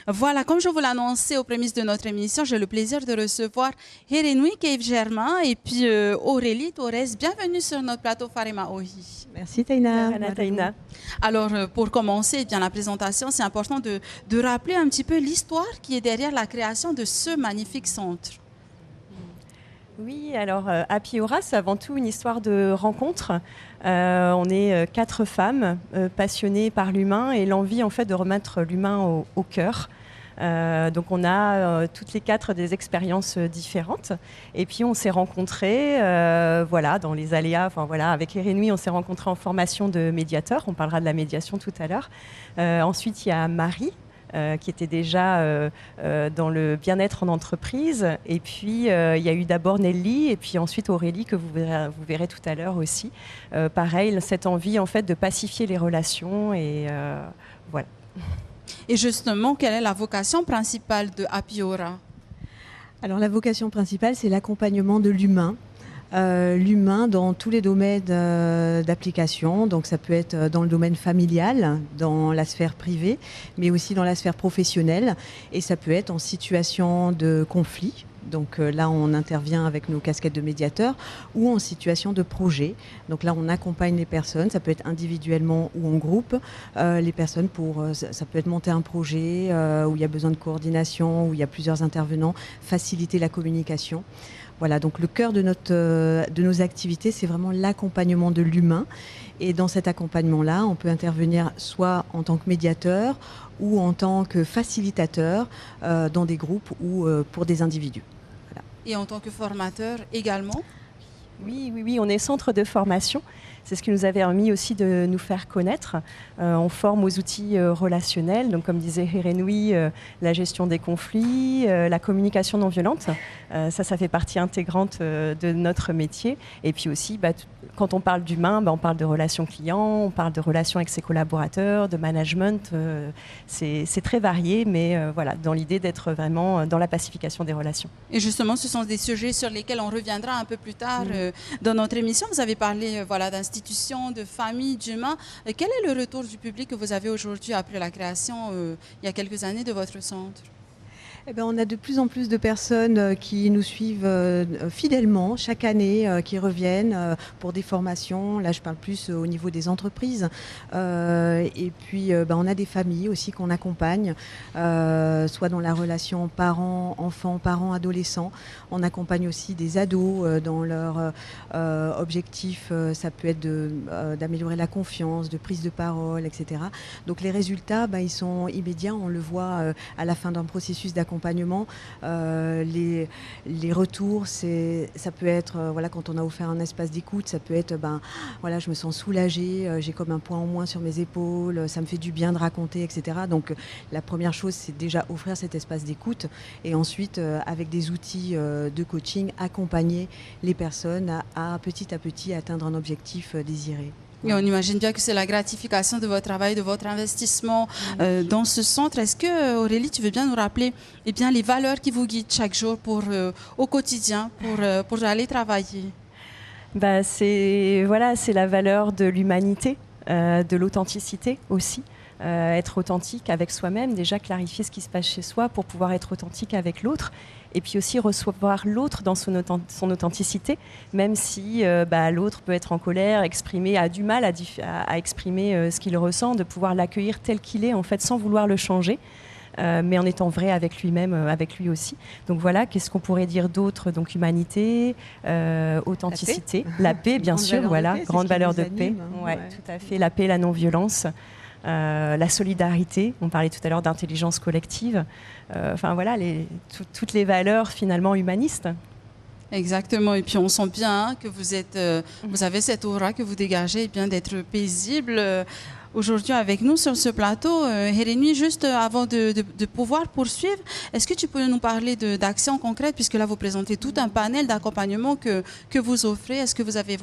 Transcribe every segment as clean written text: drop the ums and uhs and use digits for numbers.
Voilà, comme je vous l'annonçais aux prémices de notre émission, j'ai le plaisir de recevoir Hérénoui Keif-Germain et puis Aurélie Torres. Bienvenue sur notre plateau Farima Ohi. Merci Taïna. Taïna. Alors, pour commencer, eh bien, la présentation, c'est important de rappeler un petit peu l'histoire qui est derrière la création de ce magnifique centre. Oui, alors Happy Aura, c'est avant tout une histoire de rencontre. On est 4 femmes passionnées par l'humain et l'envie en fait de remettre l'humain au cœur. Donc on a toutes les 4 des expériences différentes et puis on s'est rencontrés voilà, dans les aléas, enfin, voilà, avec Hérénoui on s'est rencontrés en formation de médiateur, on parlera de la médiation tout à l'heure. Ensuite il y a Marie qui était déjà dans le bien-être en entreprise. Et puis, il y a eu d'abord Nelly et puis ensuite Aurélie, que vous verrez tout à l'heure aussi. Pareil, cette envie en fait, de pacifier les relations. Et voilà. Et justement, quelle est la vocation principale de Happy Aura ? Alors, la vocation principale, c'est l'accompagnement de l'humain. L'humain dans tous les domaines d'application, donc ça peut être dans le domaine familial, dans la sphère privée, mais aussi dans la sphère professionnelle, et ça peut être en situation de conflit. Donc là, on intervient avec nos casquettes de médiateur ou en situation de projet. Donc là, on accompagne les personnes, ça peut être individuellement ou en groupe. Les personnes ça peut être monter un projet où il y a besoin de coordination, où il y a plusieurs intervenants, faciliter la communication. Voilà, donc le cœur de nos activités, c'est vraiment l'accompagnement de l'humain. Et dans cet accompagnement-là, on peut intervenir soit en tant que médiateur ou en tant que facilitateur dans des groupes ou pour des individus. Voilà. Et en tant que formateur également ? Oui, on est centre de formation. C'est ce qui nous avait permis aussi de nous faire connaître. On forme aux outils relationnels, donc comme disait Hérénoui, la gestion des conflits, la communication non violente. Ça fait partie intégrante de notre métier. Et puis aussi, quand on parle d'humain, on parle de relations clients, on parle de relations avec ses collaborateurs, de management. C'est très varié, mais voilà, dans l'idée d'être vraiment dans la pacification des relations. Et justement, ce sont des sujets sur lesquels on reviendra un peu plus tard dans notre émission. Vous avez parlé d'institutions, de familles, d'humains. Quel est le retour du public que vous avez aujourd'hui après la création, il y a quelques années, de votre centre ? On a de plus en plus de personnes qui nous suivent fidèlement chaque année, qui reviennent pour des formations. Là, je parle plus au niveau des entreprises. Et puis, on a des familles aussi qu'on accompagne, soit dans la relation parents-enfants, parents-adolescents. On accompagne aussi des ados dans leur objectif. Ça peut être d'améliorer la confiance, de prise de parole, etc. Donc, les résultats, ils sont immédiats. On le voit à la fin d'un processus d'accompagnement. Les retours, ça peut être quand on a offert un espace d'écoute, ça peut être je me sens soulagée, j'ai comme un poids en moins sur mes épaules, ça me fait du bien de raconter, etc. Donc la première chose, c'est déjà offrir cet espace d'écoute et ensuite avec des outils de coaching, accompagner les personnes à petit atteindre un objectif désiré. Et on imagine bien que c'est la gratification de votre travail, de votre investissement dans ce centre. Est-ce que, Aurélie, tu veux bien nous rappeler les valeurs qui vous guident chaque jour au quotidien pour aller travailler ? C'est la valeur de l'humanité, de l'authenticité aussi. Être authentique avec soi-même, déjà clarifier ce qui se passe chez soi pour pouvoir être authentique avec l'autre. Et puis aussi recevoir l'autre dans son authenticité, même si l'autre peut être en colère, a du mal à exprimer ce qu'il ressent, de pouvoir l'accueillir tel qu'il est, en fait, sans vouloir le changer, mais en étant vrai avec lui-même, avec lui aussi. Donc voilà, qu'est-ce qu'on pourrait dire d'autre ? Donc humanité, authenticité, la paix bien sûr, grande valeur de paix. Ouais, tout à fait, la paix, la non-violence. La solidarité, on parlait tout à l'heure d'intelligence collective, toutes les valeurs finalement humanistes. Exactement, et puis on sent bien que vous avez cette aura que vous dégagez, d'être paisible. Aujourd'hui avec nous sur ce plateau. Hérénoui, juste avant de pouvoir poursuivre, est-ce que tu peux nous parler d'actions concrètes, puisque là vous présentez tout un panel d'accompagnement que vous offrez. Est-ce que vous avez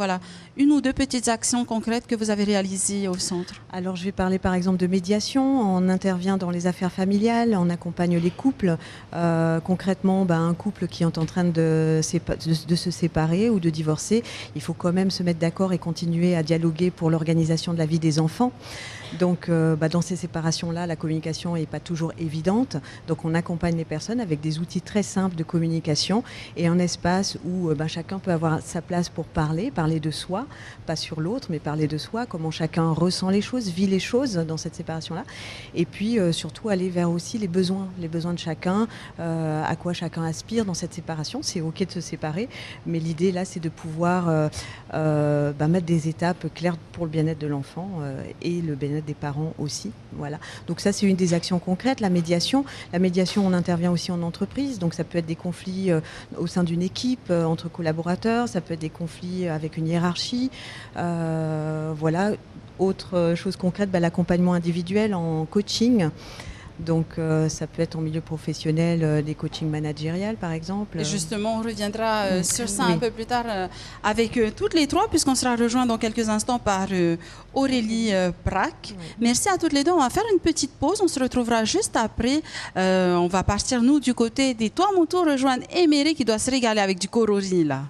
une ou deux petites actions concrètes que vous avez réalisées au centre ? Alors je vais parler par exemple de médiation. On intervient dans les affaires familiales, on accompagne les couples. Concrètement, un couple qui est en train de se séparer ou de divorcer, il faut quand même se mettre d'accord et continuer à dialoguer pour l'organisation de la vie des enfants. Donc, dans ces séparations-là, la communication n'est pas toujours évidente. Donc, on accompagne les personnes avec des outils très simples de communication et un espace où chacun peut avoir sa place pour parler de soi, pas sur l'autre, mais parler de soi, comment chacun ressent les choses, vit les choses dans cette séparation-là. Et puis, surtout, aller vers aussi les besoins de chacun, à quoi chacun aspire dans cette séparation. C'est OK de se séparer, mais l'idée, là, c'est de pouvoir mettre des étapes claires pour le bien-être de l'enfant et le bien-être des parents aussi. Voilà. Donc ça, c'est une des actions concrètes, la médiation. La médiation, on intervient aussi en entreprise, donc ça peut être des conflits au sein d'une équipe, entre collaborateurs, ça peut être des conflits avec une hiérarchie. Voilà. Autre chose concrète, l'accompagnement individuel en coaching. Donc ça peut être en milieu professionnel, des coachings managériels par exemple. Et justement, on reviendra sur ça un peu plus tard avec toutes les trois, puisqu'on sera rejoint dans quelques instants par Aurélie Braque. Oui. Merci à toutes les deux. On va faire une petite pause. On se retrouvera juste après. On va partir, nous, du côté des Toi Mon Tour, rejoindre Éméré qui doit se régaler avec du Korori là.